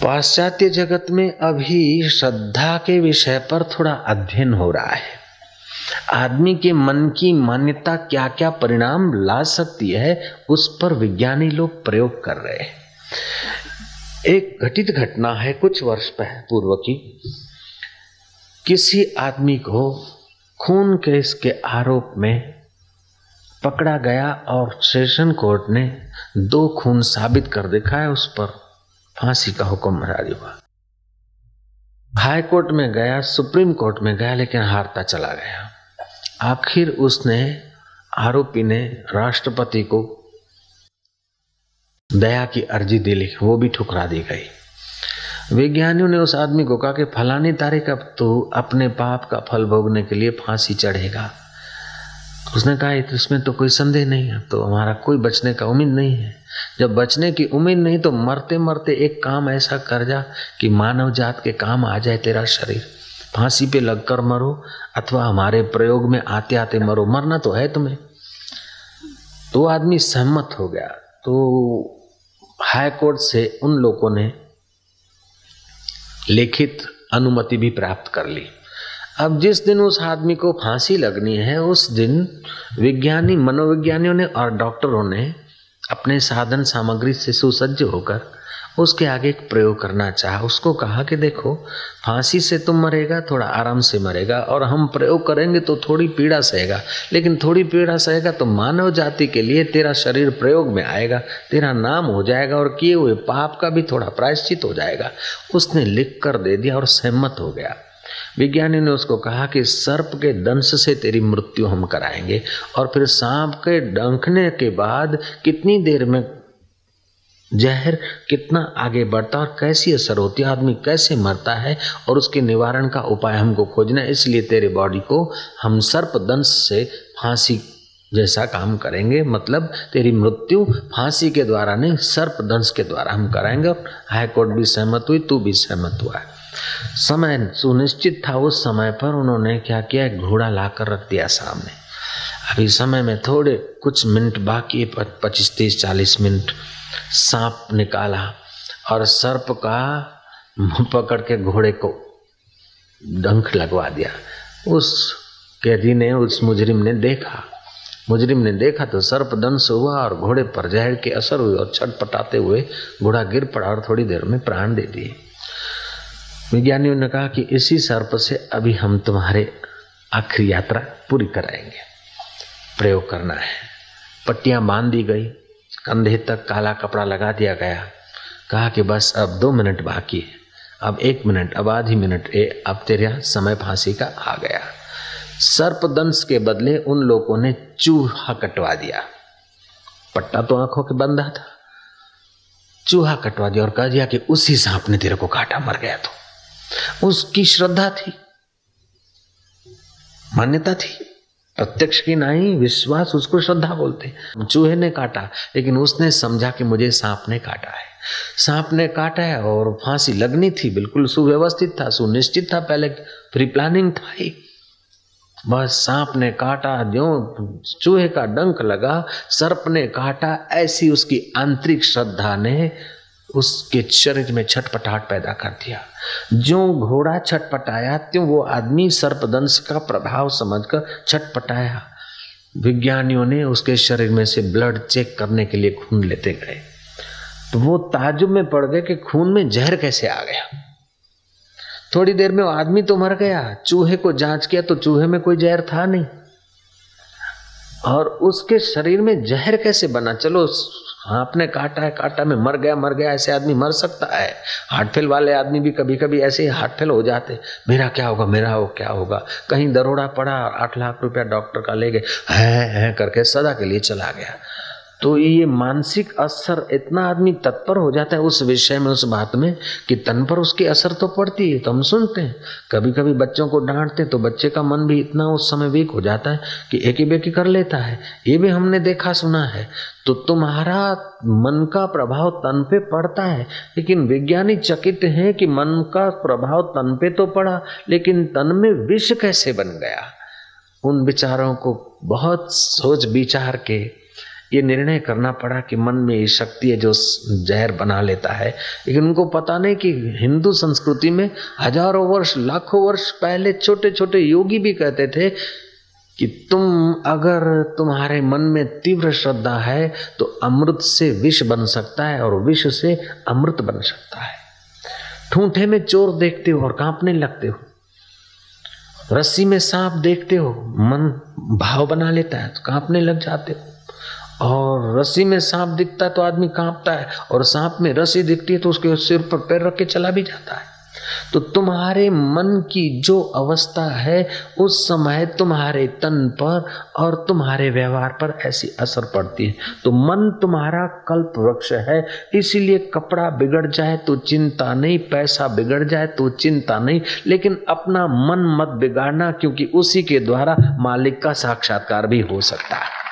पाश्चात्य जगत में अभी श्रद्धा के विषय पर थोड़ा अध्ययन हो रहा है। आदमी के मन की मान्यता क्या क्या परिणाम ला सकती है, उस पर विज्ञानी लोग प्रयोग कर रहे हैं। एक घटित घटना है कुछ वर्ष पूर्व की। किसी आदमी को खून केस के आरोप में पकड़ा गया और सेशन कोर्ट ने 2 खून साबित कर दिखाया, उस पर फांसी का हुक्म जारी हुआ। हाई कोर्ट में गया, सुप्रीम कोर्ट में गया, लेकिन हारता चला गया। आखिर उसने, आरोपी ने राष्ट्रपति को दया की अर्जी दी, लेकिन वो भी ठुकरा दी गई। विज्ञानियों ने उस आदमी को कहा कि फलानी तारीख अब तू अपने पाप का फल भोगने के लिए फांसी चढ़ेगा। उसने कहा इसमें तो कोई संदेह नहीं है, तो हमारा कोई बचने का उम्मीद नहीं है। जब बचने की उम्मीद नहीं तो मरते मरते एक काम ऐसा कर जा कि मानव जात के काम आ जाए तेरा शरीर। फांसी पे लगकर मरो अथवा हमारे प्रयोग में आते आते मरो, मरना तो है तुम्हें। तो आदमी सहमत हो गया। तो हाई कोर्ट से उन लोगों ने लिखित अनुमति भी प्राप्त कर ली। अब जिस दिन उस आदमी को फांसी लगनी है, उस दिन विज्ञानी, मनोविज्ञानियों ने और डॉक्टरों ने अपने साधन सामग्री से सुसज्ज होकर उसके आगे एक प्रयोग करना चाहा। उसको कहा कि देखो, फांसी से तुम मरेगा, थोड़ा आराम से मरेगा, और हम प्रयोग करेंगे तो थोड़ी पीड़ा सहेगा, लेकिन थोड़ी पीड़ा सहेगा तो मानव जाति के लिए तेरा शरीर प्रयोग में आएगा, तेरा नाम हो जाएगा और किए हुए पाप का भी थोड़ा प्रायश्चित हो जाएगा। उसने लिख कर दे दिया और सहमत हो गया। विज्ञानी ने उसको कहा कि सर्प के दंश से तेरी मृत्यु हम कराएंगे, और फिर सांप के डंखने के बाद कितनी देर में जहर कितना आगे बढ़ता और कैसी असर होती है, आदमी कैसे मरता है, और उसके निवारण का उपाय हमको खोजना है। इसलिए तेरे बॉडी को हम सर्प दंश से फांसी जैसा काम करेंगे, मतलब तेरी मृत्यु फांसी के द्वारा नहीं, सर्प दंश के द्वारा हम कराएंगे। हाई कोर्ट भी सहमत हुई, तू भी सहमत हुआ। समय सुनिश्चित था। उस समय पर उन्होंने क्या किया, एक घोड़ा लाकर रख दिया सामने। अभी समय में थोड़े कुछ मिनट बाकी, 25, 30, 40 मिनट। सांप निकाला और सर्प का मुंह पकड़ के घोड़े को डंक लगवा दिया। उस कैदी ने, उस मुजरिम ने देखा तो सर्प दंश हुआ और घोड़े पर जहर के असर हुए और छटपटाते हुए घोड़ा गिर पड़ा और थोड़ी देर में प्राण दे दिए। विज्ञानियों ने कहा कि इसी सर्प से अभी हम तुम्हारे आखिरी यात्रा पूरी कराएंगे। प्रयोग करना है। पट्टियां बांध दी गई, कंधे तक काला कपड़ा लगा दिया गया। कहा कि बस अब 2 मिनट बाकी है, अब 1 मिनट, अब आधी मिनट, अब तेरा समय फांसी का आ गया। सर्पदंश के बदले उन लोगों ने चूहा कटवा दिया। पट्टा तो आंखों के बंधा था, चूहा कटवा दिया और कह दिया कि उसी सांप ने तेरे को काटा, मर गया। तो उसकी श्रद्धा थी, मान्यता थी, प्रत्यक्ष की नहीं, विश्वास, उसको श्रद्धा बोलते। चूहे ने काटा, लेकिन उसने समझा कि मुझे सांप ने काटा है। सांप ने काटा है और फांसी लगनी थी, बिल्कुल सुव्यवस्थित था, सुनिश्चित था, पहले प्री प्लानिंग था ही। बस सांप ने काटा, जो चूहे का डंक लगा, सर्प ने काटा, ऐसी उसकी आंतरिक श्रद्धा ने उसके शरीर में छटपटाहट पैदा कर दिया। जो घोड़ा छटपटाया, त्यों वो आदमी सर्पदंश का प्रभाव समझकर छटपटाया। विज्ञानियों ने उसके शरीर में से ब्लड चेक करने के लिए खून लेते गए, तो वो ताज्जुब में पड़ गए कि खून में जहर कैसे आ गया। थोड़ी देर में वो आदमी तो मर गया। चूहे को जांच किया तो चूहे में कोई जहर था नहीं, और उसके शरीर में जहर कैसे बना। चलो सांप ने काटा है, काटा में मर गया, ऐसे आदमी मर सकता है। हार्ट फेल वाले आदमी भी कभी कभी ऐसे ही हार्ट फेल हो जाते, मेरा क्या होगा। कहीं दरोड़ा पड़ा, 8 लाख रुपया डॉक्टर का ले गए, है करके सदा के लिए चला गया। तो ये मानसिक असर, इतना आदमी तत्पर हो जाता है उस विषय में, उस बात में, कि तन पर उसकी असर तो पड़ती है। तो हम सुनते हैं, कभी कभी बच्चों को डांटते तो बच्चे का मन भी इतना उस समय वीक हो जाता है कि एकी बेकी कर लेता है। ये भी हमने देखा सुना है। तो तुम्हारा मन का प्रभाव तन पे पड़ता है, लेकिन विज्ञानी चकित हैं कि मन का प्रभाव तन पे तो पड़ा, लेकिन तन में विष कैसे बन गया। उन विचारों को बहुत सोच विचार के ये निर्णय करना पड़ा कि मन में ये शक्ति है जो जहर बना लेता है। लेकिन उनको पता नहीं कि हिंदू संस्कृति में हजारों वर्ष, लाखों वर्ष पहले छोटे छोटे योगी भी कहते थे कि अगर तुम्हारे मन में तीव्र श्रद्धा है तो अमृत से विष बन सकता है और विष से अमृत बन सकता है। ठूंठे में चोर देखते हो और कांपने लगते हो, रस्सी में सांप देखते हो, मन भाव बना लेता है तो कांपने लग जाते हो। और रस्सी में सांप दिखता है तो आदमी कांपता है, और सांप में रस्सी दिखती है तो उसके सिर पर पैर रख के चला भी जाता है। तो तुम्हारे मन की जो अवस्था है उस समय तुम्हारे तन पर और तुम्हारे व्यवहार पर ऐसी असर पड़ती है। तो मन तुम्हारा कल्प वृक्ष है, इसीलिए कपड़ा बिगड़ जाए तो चिंता नहीं, पैसा बिगड़ जाए तो चिंता नहीं, लेकिन अपना मन मत बिगाड़ना, क्योंकि उसी के द्वारा मालिक का साक्षात्कार भी हो सकता है।